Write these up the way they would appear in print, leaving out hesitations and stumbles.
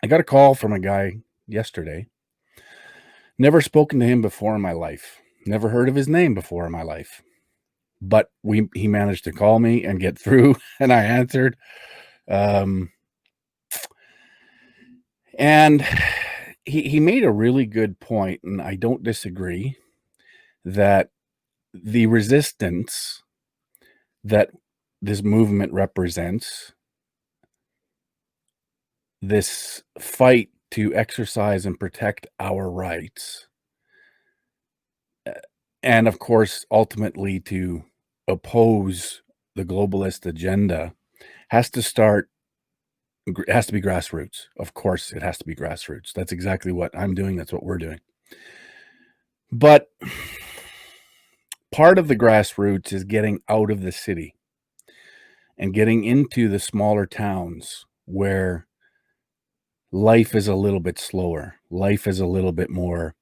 I got a call from a guy yesterday. Never spoken to him before in my life. Never heard of his name before in my life. But he managed to call me and get through, and I answered. Um, and he made a really good point, and I don't disagree that the resistance that this movement represents, this fight to exercise and protect our rights, and of course, ultimately to oppose the globalist agenda has to start it has to be grassroots. Of course, it has to be grassroots. That's exactly what I'm doing. That's what we're doing. But part of the grassroots is getting out of the city and getting into the smaller towns where life is a little bit slower. Life is a little bit more,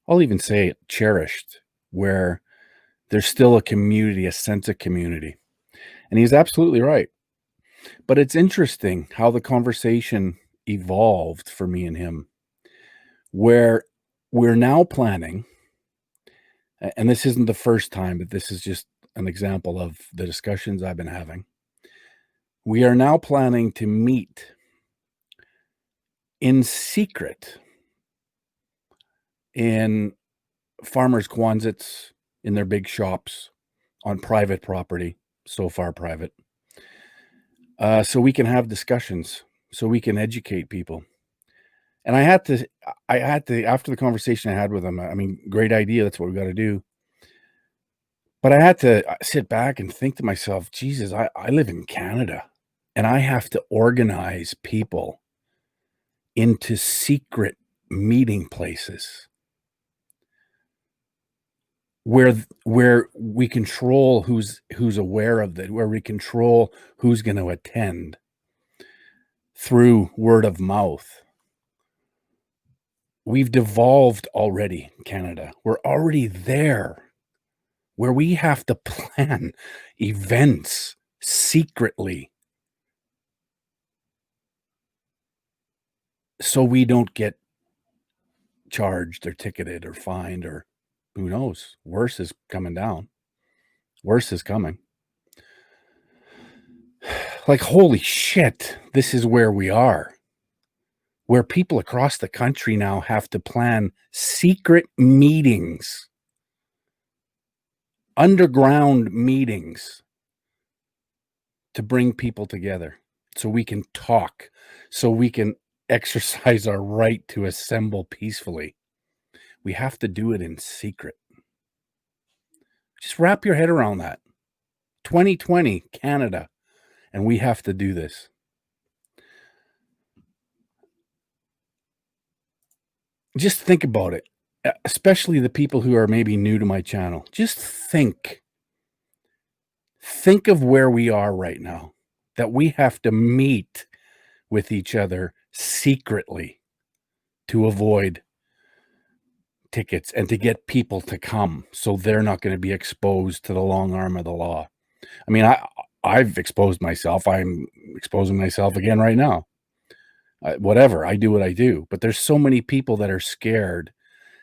I'll even say cherished, where there's still a community, a sense of community. And he's absolutely right. But it's interesting how the conversation evolved for me and him, where we're now planning, and this isn't the first time, but this is just an example of the discussions I've been having. We are now planning to meet in secret in farmers' Kwanzats, in their big shops, on private property, so far private, so we can have discussions, so we can educate people. And I had to after the conversation I had with him, I mean, great idea, that's what we gotta do. But I had to, sit back and think to myself, "Jesus, I live in Canada, and I have to organize people into secret meeting places where we control who's aware of it, where we control who's gonna attend through word of mouth." We've devolved already, Canada. We're already there, where we have to plan events secretly so we don't get charged or ticketed or fined, or who knows? Worse is coming down. Worse is coming. Like, holy shit, this is where we are, where people across the country now have to plan secret meetings, underground meetings to bring people together so we can talk, so we can exercise our right to assemble peacefully. We have to do it in secret. Just wrap your head around that. 2020, Canada, and we have to do this. Just think about it, especially the people who are maybe new to my channel. Just think. Think of where we are right now, that we have to meet with each other secretly to avoid tickets and to get people to come so they're not gonna be exposed to the long arm of the law. I mean, I've exposed myself. I'm exposing myself again right now. Whatever, I do what I do, but there's so many people that are scared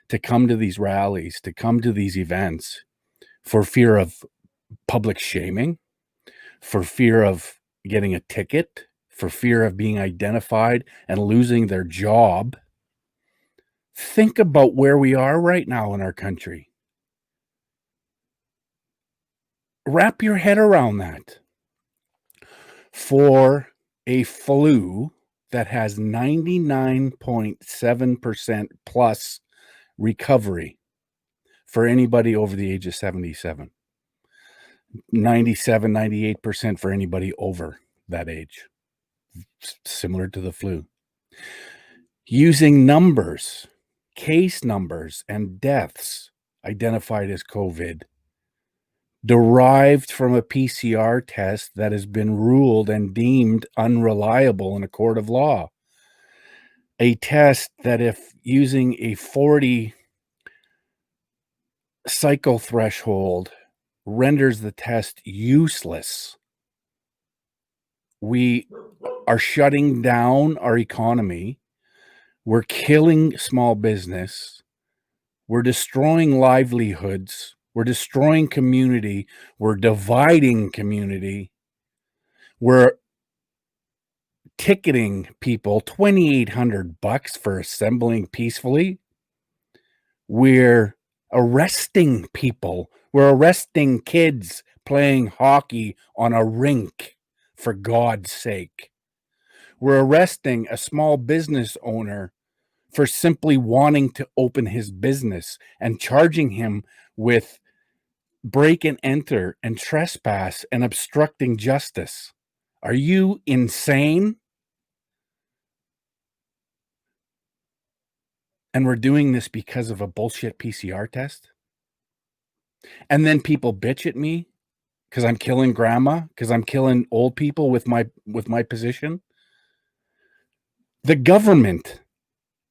to come to these rallies, to come to these events for fear of public shaming, for fear of getting a ticket, for fear of being identified and losing their job. Think about where we are right now in our country. Wrap your head around that. For a flu that has 99.7% plus recovery for anybody over the age of 77, 98% for anybody over that age, similar to the flu. Using numbers, case numbers, and deaths identified as COVID, derived from a PCR test that has been ruled and deemed unreliable in a court of law. A test that, if using a 40 cycle threshold, renders the test useless, We are shutting down our economy. We're killing small business. We're destroying livelihoods. We're destroying community. We're dividing community. We're ticketing people $2,800 for assembling peacefully. We're arresting people. We're arresting kids playing hockey on a rink, for God's sake. We're arresting a small business owner for simply wanting to open his business and charging him with break and enter and trespass and obstructing justice. Are you insane? And we're doing this because of a bullshit PCR test? And then people bitch at me because I'm killing grandma, because I'm killing old people with my position. The government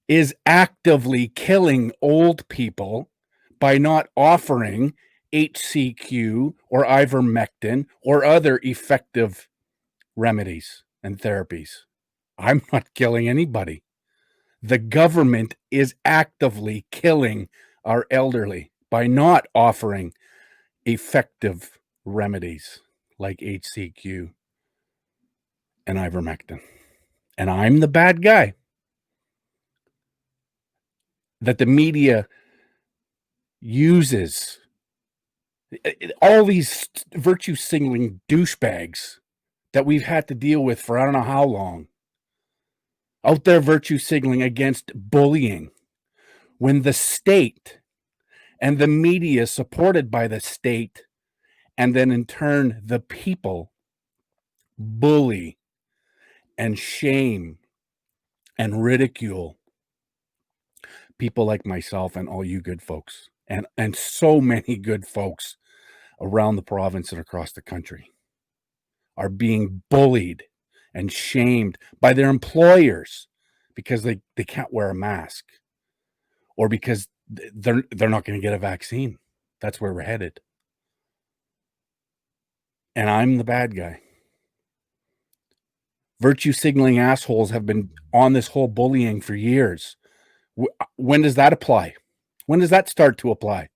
is actively killing old people by not offering HCQ or ivermectin or other effective remedies and therapies. I'm not killing anybody. The government is actively killing our elderly by not offering effective remedies like HCQ and ivermectin. And I'm the bad guy that the media uses. All these virtue signaling douchebags that we've had to deal with for I don't know how long, out there virtue signaling against bullying, when the state and the media supported by the state and then in turn the people bully and shame and ridicule people like myself and all you good folks and so many good folks around the province and across the country are being bullied and shamed by their employers because they can't wear a mask or because they're not going to get a vaccine. That's where we're headed. And I'm the bad guy. Virtue signaling assholes have been on this whole bullying for years. When does that apply? When does that start to apply?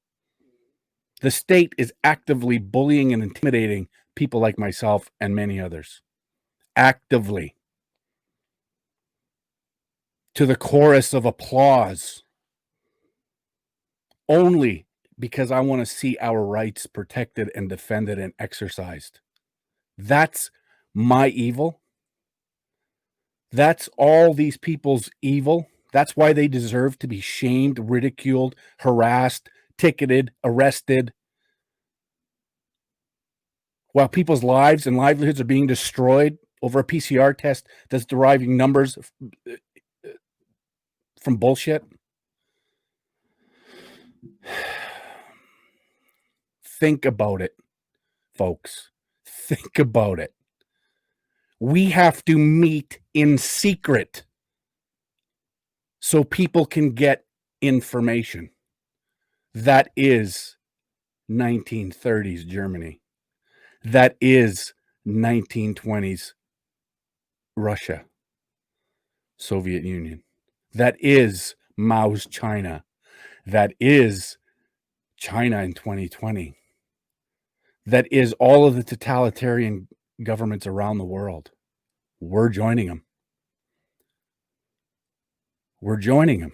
The state is actively bullying and intimidating people like myself and many others. Actively. To the chorus of applause. Only because I want to see our rights protected and defended and exercised. That's my evil. That's all these people's evil. That's why they deserve to be shamed, ridiculed, harassed, ticketed, arrested, while people's lives and livelihoods are being destroyed over a PCR test that's deriving numbers from bullshit. Think about it, folks. Think about it. We have to meet in secret so people can get information. That is 1930s Germany. That is 1920s Russia, Soviet Union. That is Mao's China. That is China in 2020. That is all of the totalitarian governments around the world. We're joining them. We're joining them.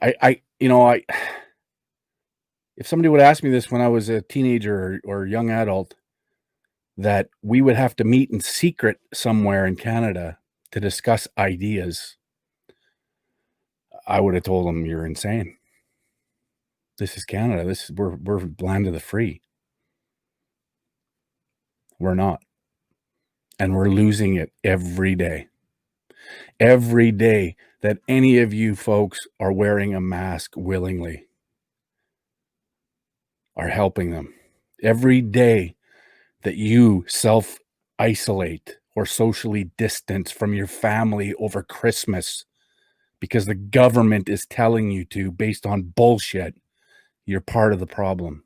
If somebody would ask me this when I was a teenager or young adult, that we would have to meet in secret somewhere in Canada to discuss ideas, I would have told them, you're insane. This is Canada. We're land of the free. We're not. And we're losing it every day. Every day that any of you folks are wearing a mask willingly are helping them. Every day that you self-isolate or socially distance from your family over Christmas because the government is telling you to based on bullshit, you're part of the problem.